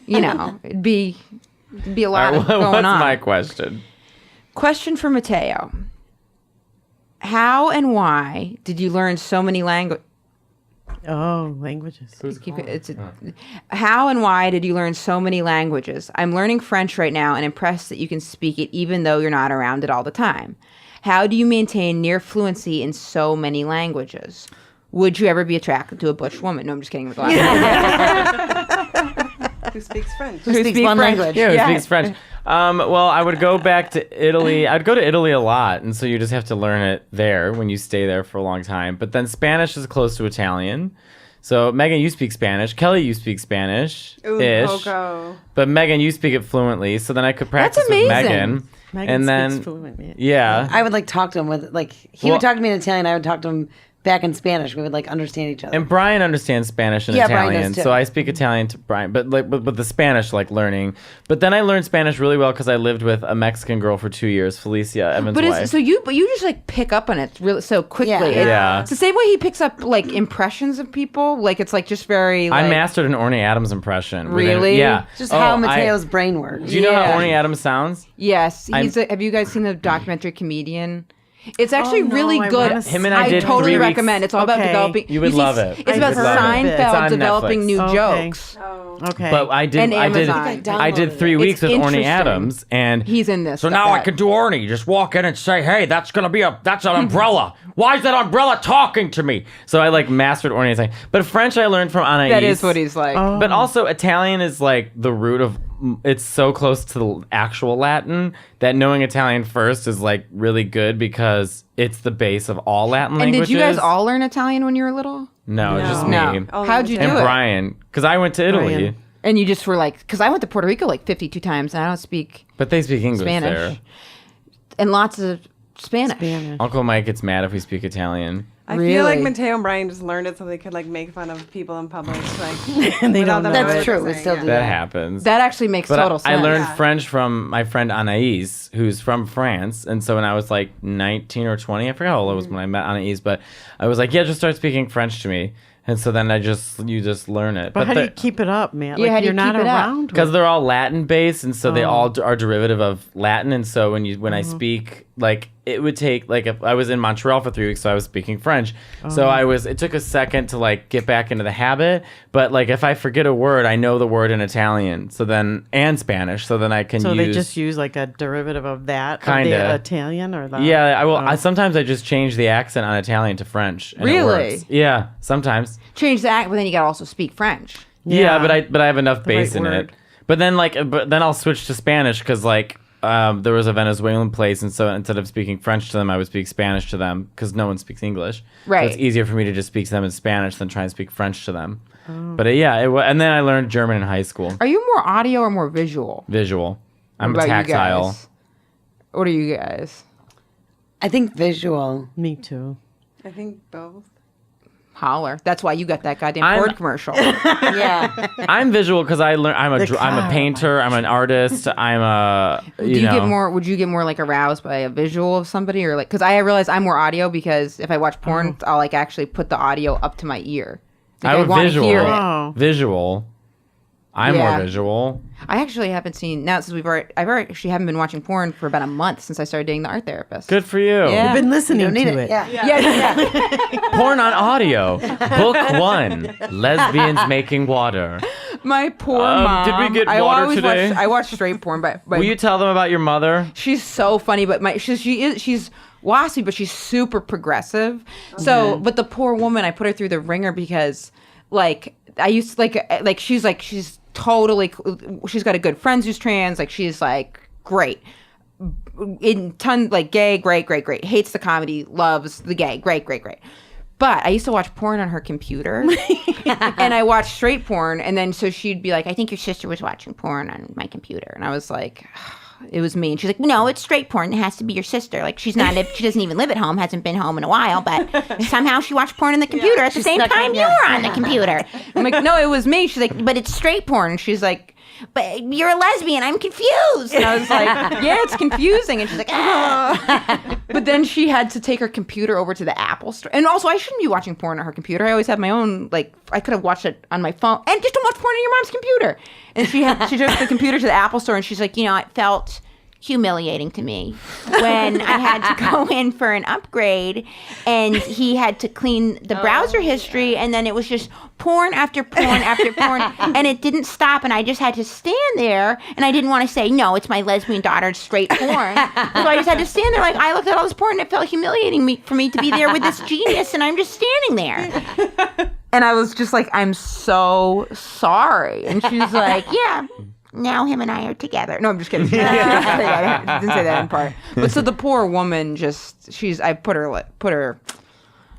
You know, it'd be a lot All of right, going what's on. my question? Question for Matteo. How and why did you learn so many languages? Oh, languages. How and why did you learn so many languages? I'm learning French right now and impressed that you can speak it even though you're not around it all the time. How do you maintain near fluency in so many languages? Would you ever be attracted to a butch woman? No, I'm just kidding. With Who speaks French? Who speaks one language? Yeah, who speaks French? Well, I would go back to Italy. I'd go to Italy a lot, and so you just have to learn it there when you stay there for a long time. But then Spanish is close to Italian. So, Megan, you speak Spanish. Kelly, you speak Spanish-ish. Poco. But Megan, you speak it fluently, so then I could practice with amazing. Megan. Megan and then, speaks fluent, yeah. I would like talk to him with like he would talk to me in Italian. I would talk to him back in Spanish. We would like understand each other. And Brian understands Spanish and Yeah, Brian Italian, does, too. so I speak Italian to Brian. But like, but the Spanish, like learning. But then I learned Spanish really well because I lived with a Mexican girl for 2 years, Felicia, Evan's wife. But you just like pick up on it really so quickly. Yeah. It's the same way he picks up like impressions of people. Like it's like just very. Like, I mastered an Orny Adams impression. Really? Yeah. Just how Mateo's brain works. Do you know how Yeah. Orny Adams sounds? Yes, have you guys seen the documentary Comedian? It's actually no, really I good. wanna see Him and I did totally 3 weeks. recommend. It's all about Okay. developing. You would love it. It's I about would love it. It's Seinfeld on developing Netflix. new Okay. jokes. Okay. But I did. And I did. Amazon. I did 3 weeks with Orny interesting. Adams, and He's in this. So now I can do Orny. Just walk in and say, "Hey, that's an umbrella. Why is that umbrella talking to me?" So I like mastered Orny. But French I learned from Anais. That is what he's like. Oh. But also Italian is like the root of. It's so close to the actual Latin that knowing Italian first is like really good because it's the base of all Latin And languages. did you guys all learn Italian when you were little? No, just me. No. Oh, How'd you do And it? Brian, because I went to Italy, Brian. And you just were like, because I went to Puerto Rico like 52 times and I don't speak but they speak English Spanish. there. And lots of Spanish. Uncle Mike gets mad if we speak Italian. I feel like Really? Mateo and Brian just learned it so they could like make fun of people in public. Like, And they without don't them know knowing That's what true. they're We still saying, do That that. happens. That actually makes But total I sense. learned Yeah. French from my friend Anais, who's from France. And so when I was like 19 or 20, I forgot how old I was when I met Anais, but I was like, yeah, just start speaking French to me. And so then you just learn it. But how do you keep it up, man? Yeah, how do you you're not keep it up? around. because they're all Latin based, and so they all are derivative of Latin. And so when I speak, like it would take like if I was in Montreal for 3 weeks, so I was speaking French. So it took a second to like get back into the habit. But like if I forget a word, I know the word in Italian. So then and Spanish. So then I can So use. they just use like a derivative of that, Kinda. of the Italian or the. Yeah, I will. Sometimes I just change the accent on Italian to French. And Really? It works. Yeah, sometimes. Change the act, but then you gotta also speak French. Yeah, but I have enough base right in word. it. But then I'll switch to Spanish because like there was a Venezuelan place, and so instead of speaking French to them, I would speak Spanish to them because no one speaks English. Right. So it's easier for me to just speak to them in Spanish than try and speak French to them. But and then I learned German in high school. Are you more audio or more visual? Visual. I'm What a about you tactile. guys? What are you guys? I think visual. Me too. I think both. Holler. That's why you got that goddamn I'm- Ford commercial. Yeah. I'm visual because I learn. I'm a car. painter. I'm an artist. I'm a. Would you get more like aroused by a visual of somebody or like? Because I realize I'm more audio because if I watch porn, I'll like actually put the audio up to my ear. Like, I would wanna visual. hear it. Oh. Visual. I'm Yeah. more visual. I actually haven't seen now since I've actually haven't been watching porn for about a month since I started dating the art therapist. Good for you. Yeah. You've been listening Need to it. it. Yeah. Yeah. Porn on audio. Book 1. Lesbians making water. My poor mom. did we get I water always today? I watch straight porn, but Will you tell them about your mother? she's so funny. But she's waspy, but she's super progressive. So, but the poor woman, I put her through the ringer because, like, I used to she's totally. She's got a good friend who's trans. Like, she's like great. In ton like gay, great. Hates the comedy, loves the gay, great. But I used to watch porn on her computer, and I watched straight porn, and then so she'd be like, "I think your sister was watching porn on my computer," and I was like, "It was me." And she's like, "No, it's straight porn. It has to be your sister. Like she doesn't even live at home, hasn't been home in a while, but somehow she watched porn on the computer at the same time you were on the computer." I'm like, "No, it was me." She's like, "But it's straight porn," and she's like, "But you're a lesbian. I'm confused." And I was like, "Yeah, it's confusing." And she's like, "Ah." But then she had to take her computer over to the Apple store. And also, I shouldn't be watching porn on her computer. I always have my own, like, I could have watched it on my phone. And just don't watch porn on your mom's computer. And she took the computer to the Apple store, and she's like, it felt humiliating to me when I had to go in for an upgrade and he had to clean the browser history and then it was just porn after porn after porn and it didn't stop and I just had to stand there and I didn't want to say, "No, it's my lesbian daughter's straight porn." So I just had to stand there like I looked at all this porn and it felt humiliating for me to be there with this genius and I'm just standing there. And I was just like, I'm so sorry. And she's like, yeah, now him and I are together. No, I'm just kidding. I didn't say that in part. But so the poor woman I put her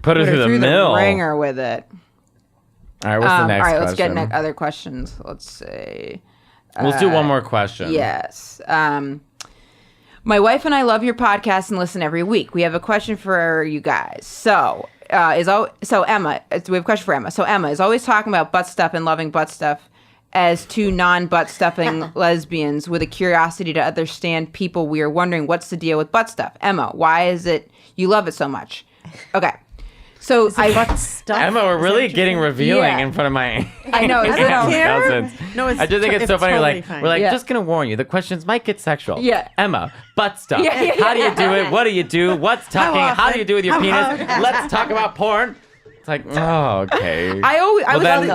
through the ringer with it. All right, what's the next question? All right, let's get other questions. Let's see. Let's do one more question. Yes. My wife and I love your podcast and listen every week. We have a question for you guys. So Emma, we have a question for Emma. So Emma is always talking about butt stuff and loving butt stuff as two non-butt stuffing lesbians with a curiosity to understand people. We are wondering what's the deal with butt stuff. Emma, why is it you love it so much? Okay. So butt stuff. Emma, we're really getting revealing Yeah. in front of my I know. Is it cousins. No, I just think it's so funny. totally fine. We're like, Yeah. just gonna warn you, the questions might get sexual. Yeah. Emma, butt stuff. Yeah. How do you do it? What do you do? What's tucking? How do you do it with your penis? Let's talk about porn. It's like, oh, okay.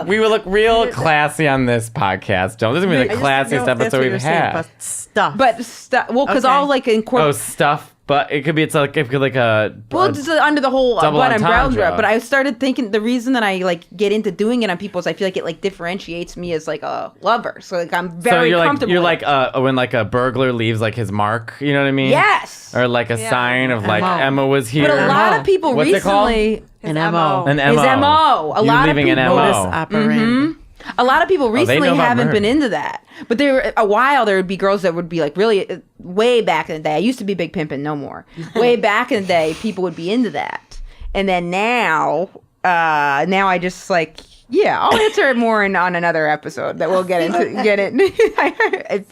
We will look real classy on this podcast. This is gonna be the classiest episode we've had. But stuff. But stuff. Well, because Okay. all like Oh, incorporate. stuff. But it could be a. Well, it's under the whole double butt entendre. umbrella. But I started thinking the reason that I like get into doing it on people is I feel like it like differentiates me as like a lover. So like I'm very comfortable. You're with like when like a burglar leaves like his mark. You know what I mean? Yes. Or like a sign of like Emma was here. But a lot of people What's it called? recently. An MO. An His MO. MO. A You lot of leaving an people. MO. Modus operandi. A lot of people they recently know about haven't murder. been into that. But there would be girls that would be like really way back in the day. I used to be big pimpin', no more. Way back in the day, people would be into that. And then now I just like, yeah, I'll answer it more on another episode that we'll get into. Get it?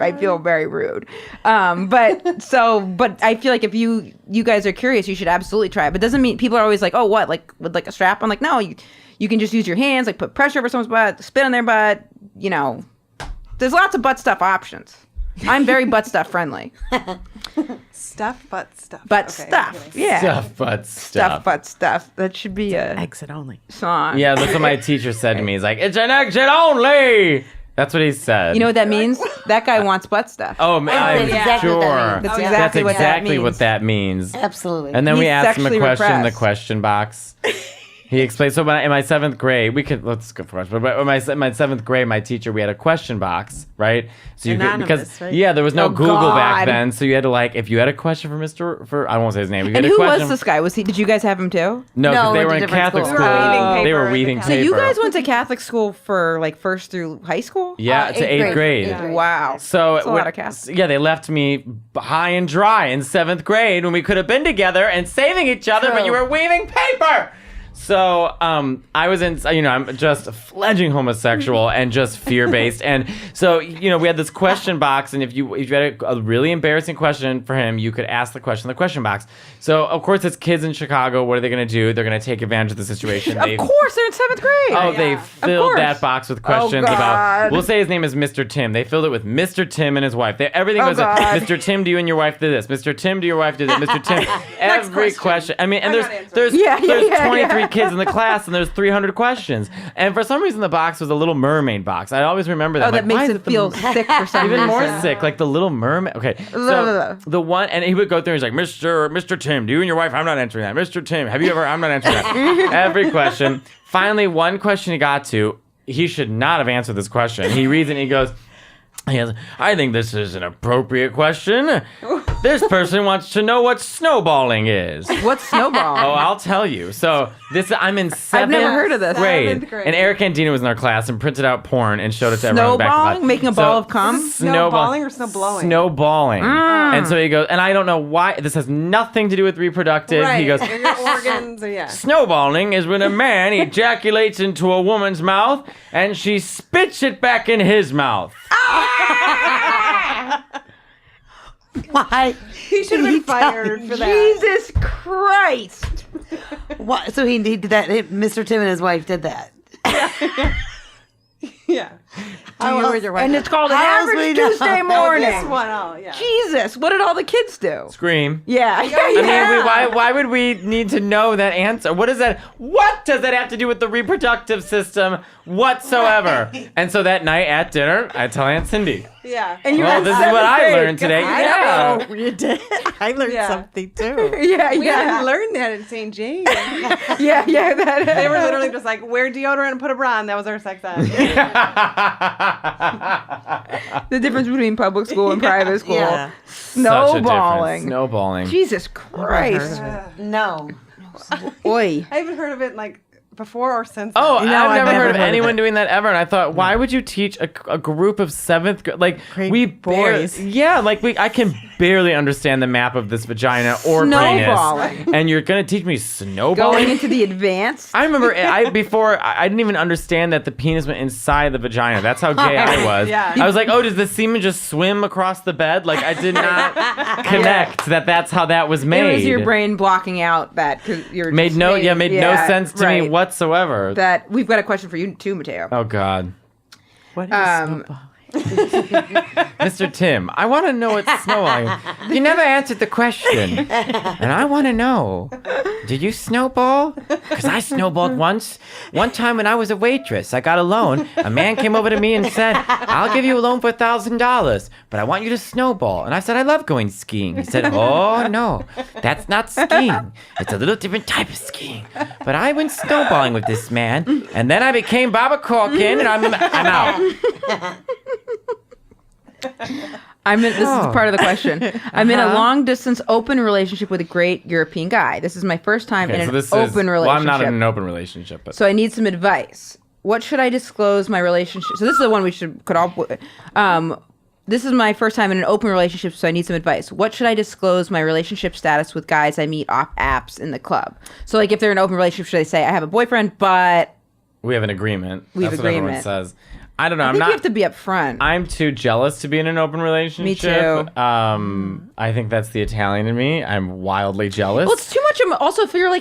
I feel very rude. But I feel like if you guys are curious, you should absolutely try it. But it doesn't mean people are always like, oh, what, like with like a strap? I'm like, no, you can just use your hands, like put pressure over someone's butt, spit on their butt. You know, there's lots of butt stuff options. I'm very butt stuff friendly. Stuff, butt stuff. Butt Okay, stuff, anyways. yeah. Stuff, but stuff. Butt stuff. That should be a Exit only. song. Yeah, that's what my teacher said to me. He's like, it's an exit only. That's what he said. You know what that means? That guy wants butt stuff. Oh, I'm exactly what that sure. means. That's That's exactly what that exactly means. what that means. Absolutely. And then we He's asked him a sexually question in the repressed. question box. He explained. So in my seventh grade, let's go for question. But in my seventh grade, my teacher, we had a question box, right? So Anonymous, right? yeah, there was no Oh, Google back God. then, so you had to like if you had a question for I won't say his name. If you And had a who question, was this guy? Did you guys have him too? No, because No, they we were went in to different Catholic schools. school. We were weaving paper They were at weaving the So paper. you guys went to Catholic school for like first through high school? Yeah, to eighth grade. Yeah. Wow. So That's a lot of Catholic. yeah, they left me high and dry in seventh grade when we could have been together and saving each other, but True. you were weaving paper. So I was in, I'm just a fledgling homosexual and just fear-based. And so, we had this question box, and if you had a really embarrassing question for him, you could ask the question in the question box. So, of course, it's kids in Chicago. What are they going to do? They're going to take advantage of the situation. Of course, they're in seventh grade. Oh, they filled course. that box with questions God. about. We'll say his name is Mr. Tim. They filled it with Mr. Tim and his wife. Everything was God. Mr. Tim, do you and your wife do this? Mr. Tim, do your wife do this? Mr. Tim, every question. I mean, and I'm not there's answering. 23 kids in the class, and there's 300 questions. And for some reason, the box was a Little Mermaid box. I always remember that. Oh, I'm that like, why makes is it the- feel sick for some even reason. more sick, like the Little Mermaid. Okay, so the one, and he would go through. He's like, Mr. Tim, do you and your wife? I'm not answering that. Mr. Tim, have you ever? I'm not answering that. Every question. Finally, one question he got to. He should not have answered this question. He reads it and he goes. I think this is an appropriate question. This person wants to know what snowballing is. What's snowball? Oh, I'll tell you. So I'm in seventh never heard of this. grade. Seventh grade. And Eric Andina was in our class and printed out porn and showed it to everyone. Back Snowballing? Making a ball of cum? Snowballing or snowblowing? Snowballing. And so he goes, and I don't know why. This has nothing to do with reproductive. Right. He goes, Or your organs, or yeah. snowballing is when a man ejaculates into a woman's mouth and she spits it back in his mouth. Why? He should have been fired for that. Jesus Christ. What? So he did that. Mr. Tim and his wife did that. Yeah. And it's called an How else would average he know? Tuesday morning. This one, oh, yeah. Jesus, what did all the kids do? Scream. Yeah. I mean, why would we need to know that answer? What is that? What does that have to do with the reproductive system whatsoever? And so that night at dinner, I tell Aunt Cindy. Yeah. And you Well, had this is what 7th I grade. learned today. Yeah. Oh, you did. I learned Yeah. something too. Yeah, We yeah. hadn't learned that at St. James. Yeah, that. They were literally just like, wear deodorant and put a bra on. That was our sex ed. The difference between public school and private school. Yeah. Such a difference. Snowballing. Snowballing. Jesus Christ. No. Oi. I haven't heard of it like before or since. Oh, then. I've never heard of heard of anyone it. doing that ever. And I thought, why would you teach a group of 7th grade? Like, Great we boys. I can barely understand the map of this vagina or Snowballing. penis. And you're going to teach me snowballing? Going into the advanced. I remember I didn't even understand that the penis went inside the vagina. That's how gay I was. Yeah. I was like, oh, does the semen just swim across the bed? Like, I did not connect that's how that was made. It was your brain blocking out that because you're Made no sense to me right. whatsoever. That we've got a question for you too, Matteo. Oh God. What is snowball? Mr. Tim, I want to know what snowballing. You never answered the question, and I want to know. Did you snowball? Because I snowballed once. One time when I was a waitress, I got a loan. A man came over to me and said, "I'll give you a loan for $1,000, but I want you to snowball." And I said, "I love going skiing." He said, "Oh no, that's not skiing. It's a little different type of skiing." But I went snowballing with this man, and then I became Barbara Corkin, and I'm out. This is part of the question. I'm in a long distance open relationship with a great European guy. This is my first time in an open relationship. Well, I'm not in an open relationship, but So I need some advice. What should I disclose my relationship? So this is the one we could all. This is my first time in an open relationship, so I need some advice. What should I disclose my relationship status with guys I meet off apps in the club? So like if they're in an open relationship, should I say I have a boyfriend, but we have an agreement. We have That's what everyone agreement. says. I don't know. I think you have to be upfront. I'm too jealous to be in an open relationship. Me too. I think that's the Italian in me. I'm wildly jealous. Well, it's too much. Also, if you're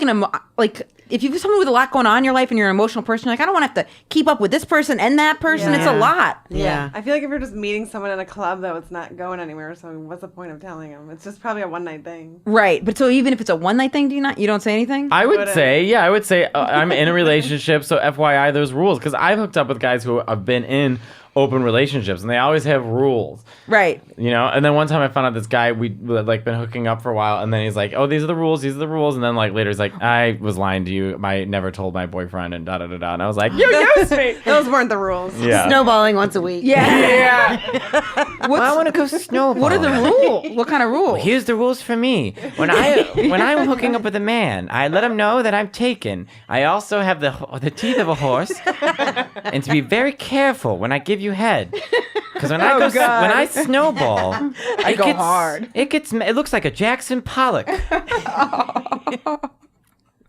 if you're someone with a lot going on in your life and you're an emotional person, you're like, I don't want to have to keep up with this person and that person. Yeah. It's a lot. Yeah. I feel like if you're just meeting someone in a club, though, it's not going anywhere. So what's the point of telling them? It's just probably a one-night thing. Right. But so even if it's a one night thing, you don't say anything? I would say I'm in a relationship, so FYI, there's rules. Because I've hooked up with guys who have been in open relationships, and they always have rules. Right. You know, and then one time I found out this guy, we had like been hooking up for a while, and then he's like, "Oh, these are the rules, and then like later he's like, "I was lying to you. I never told my boyfriend," and da da da da. And I was like, "You used me." Those weren't the rules. Yeah. Snowballing once a week. Yeah. I want to go snowballing. What are the rules? What kind of rules? Here's the rules for me. When I'm hooking up with a man, I let him know that I'm taken. I also have the teeth of a horse, and to be very careful when I give you head. Because when I snowball, I go hard. It looks like a Jackson Pollock.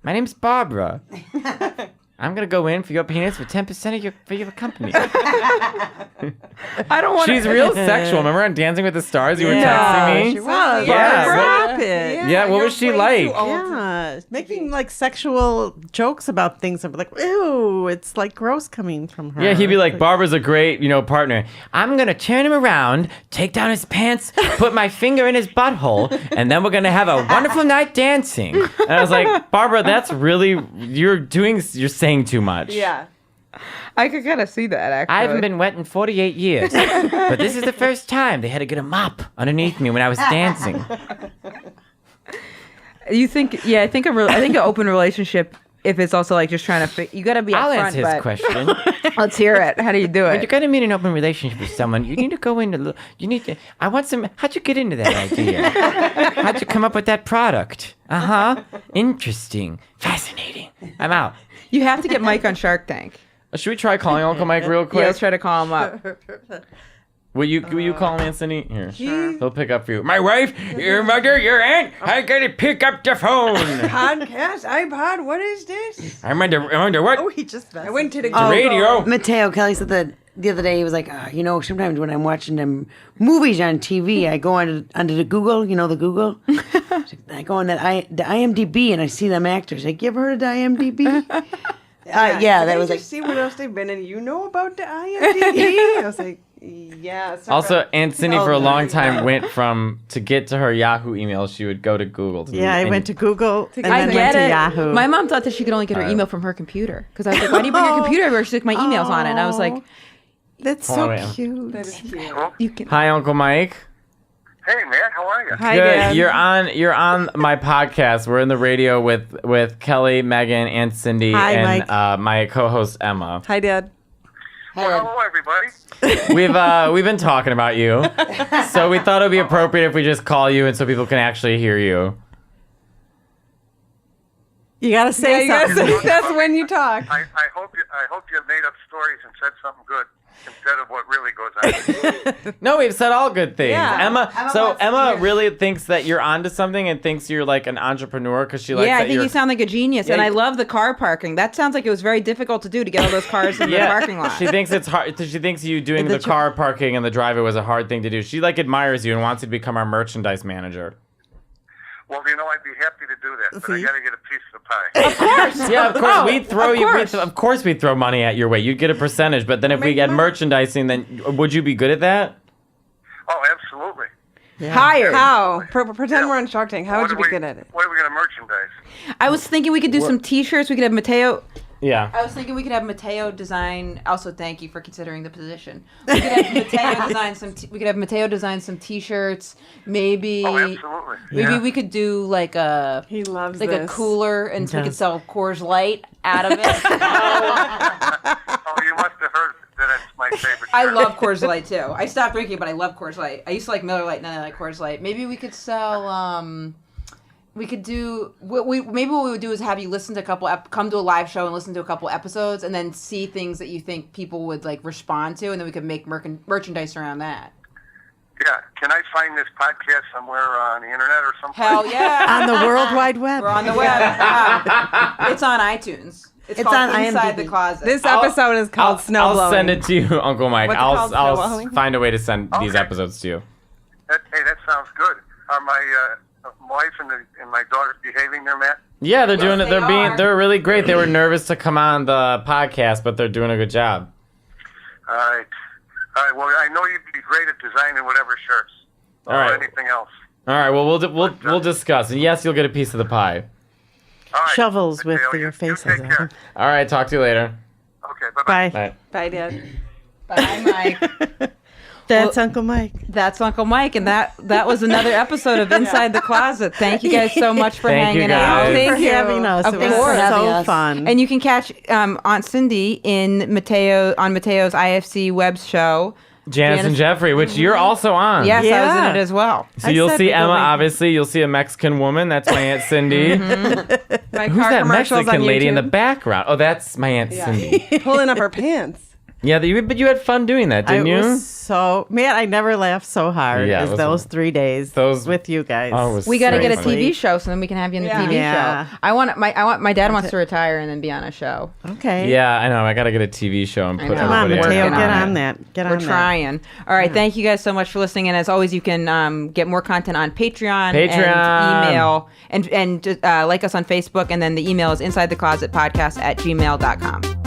My name's Barbara. I'm gonna go in for your penis for 10% for your company. I don't want. She's real sexual. Remember on Dancing with the Stars, you were texting me. She was. Yeah. What What- happened? Yeah, what was she like? Yeah, making like sexual jokes about things. I'm like, ew, it's like gross coming from her. Yeah, he'd be like, Barbara's a great, partner. I'm going to turn him around, take down his pants, put my finger in his butthole, and then we're going to have a wonderful night dancing. And I was like, Barbara, that's really, you're saying too much. Yeah. I could kind of see that, actually. I haven't been wet in 48 years, but this is the first time they had to get a mop underneath me when I was dancing. You think? Yeah, I think an open relationship. If it's also like just trying to, you got to be I'll upfront. answer his question. Let's hear it. How do you do When it? you're going to meet an open relationship with someone, you need to go into, how'd you get into that idea? How'd you come up with that product? Interesting. Fascinating. I'm out. You have to get Mike on Shark Tank. Should we try calling Uncle Mike real quick? Yeah, let's try to call him up. Will you call him, Anthony? Here. Sure. He'll pick up for you. My wife, your mother, your aunt, I gotta pick up the phone. Podcast, iPod, what is this? I'm under what? Oh, he just. I went to the Radio. Matteo Kelly said that the other day. He was like, sometimes when I'm watching them movies on TV, I go onto the Google. You know the Google. I go on the IMDb and I see them actors. Like, you ever heard of the IMDb? Yeah, that was like. See what else they've been in. You know about the IMDb? I was like, yeah. Also, Aunt Cindy for a long time went to get to her Yahoo email, she would go to Google. I went to Google and I then get went to it. Yahoo. My mom thought that she could only get her email from her computer because I was like, "Why do you bring your computer everywhere?" She's like, "My email's on it." And I was like, That's Hold so on, wait. cute. That is cute. "You can." Hi, Uncle Mike. Hey, Matt, how are you? Hi, Good. Dad. You're on my podcast. We're in the radio with Kelly, Megan, and Cindy, Hi, and Mike. my co-host Emma. Hi, Dad. Well, hello, everybody. We've been talking about you, so we thought it'd be appropriate if we just call you, and so people can actually hear you. You gotta say something. That's when you talk. I hope you made up stories and said something good instead of what really goes on. No, we've said all good things. Yeah. Emma really thinks that you're onto something and thinks you're like an entrepreneur because she likes Yeah, that I think you're. you sound like a genius, and Yeah, I love the car parking. That sounds like it was very difficult to do to get all those cars in the parking lot. She thinks it's hard. She thinks you doing the car parking and the driveway was a hard thing to do. She like admires you and wants you to become our merchandise manager. Well, I'd be happy to do that, but I See? got to get a piece of the pie. Of course. Yeah, of course. Oh, We'd throw of you. course. Of course, we'd throw money at your way. You'd get a percentage. But then if we get merchandising, then would you be good at that? Oh, absolutely. Hired. How? Pretend we're on Shark Tank. How would you be good at it? What are we going to merchandise? I was thinking we could do some T-shirts. We could have Matteo. Yeah. I was thinking we could have Matteo design. Also, thank you for considering the position. We could have Matteo design some. We could have Matteo design some T-shirts. Maybe. Oh, absolutely. Maybe we could do like a. He loves like this. a cooler, and so we could sell Coors Light out of it. Oh, you must have heard that it's my favorite. I shirt. love Coors Light too. I stopped drinking, but I love Coors Light. I used to like Miller Lite, and then I like Coors Light. Maybe we could sell. We could do. Maybe what we would do is have you listen to a couple. Come to a live show and listen to a couple episodes, and then see things that you think people would like respond to, and then we could make merchandise around that. Yeah. Can I find this podcast somewhere on the internet or something? Hell yeah! On the World Wide Web. We're on the web. It's on iTunes. It's called on Inside IMDb. the Closet. This episode is called Snow I'll Blowing. send it to you, Uncle Mike. What's it called? I'll Snow blowing? find a way to send these Okay. episodes to you. Hey, that sounds good. Are my wife and my daughter behaving there, Matt? Yeah, they're doing it. they are. They're really great. They were nervous to come on the podcast, but they're doing a good job. All right. Well, I know you'd be great at designing whatever shirts. All right. Or anything else. All right. Well, we'll discuss. And yes, you'll get a piece of the pie. All right. Shovels with Matteo, your you faces take on care. it. All right. Talk to you later. Okay. Bye-bye. Bye. Bye. Bye, Dad. Bye, Mike. That's Uncle Mike. That's Uncle Mike, and that was another episode of Inside the Closet. Thank you guys so much for Thank you, hanging out. guys. Thanks for having us. Of It was course. Having so us. fun. And you can catch Aunt Cindy on Mateo's IFC web show. Janice and Jeffrey, which you're also on. Yes, I was Yeah. in it as well. So I you'll said see we go Emma. make- Obviously, you'll see a Mexican woman. That's my Aunt Cindy. My Who's car that commercials Mexican on lady in the YouTube. background? Oh, that's my Aunt Cindy. Pulling up her pants. Yeah, but you had fun doing that, didn't I you? was so man, I never laughed so hard Yeah, it as was- those 3 days with you guys. Oh, it was We got to so get a funny. TV show so then we can have you in the Yeah. TV Yeah. show. My dad wants to retire and then be on a show. Okay. Yeah, I know. I got to get a TV show and put know. Come on, everybody Mateo, working get on on it. that. Get on We're that. trying. All right, thank you guys so much for listening. And as always, you can get more content on Patreon. Patreon. And email. And like us on Facebook. And then the email is insidetheclosetpodcast@gmail.com.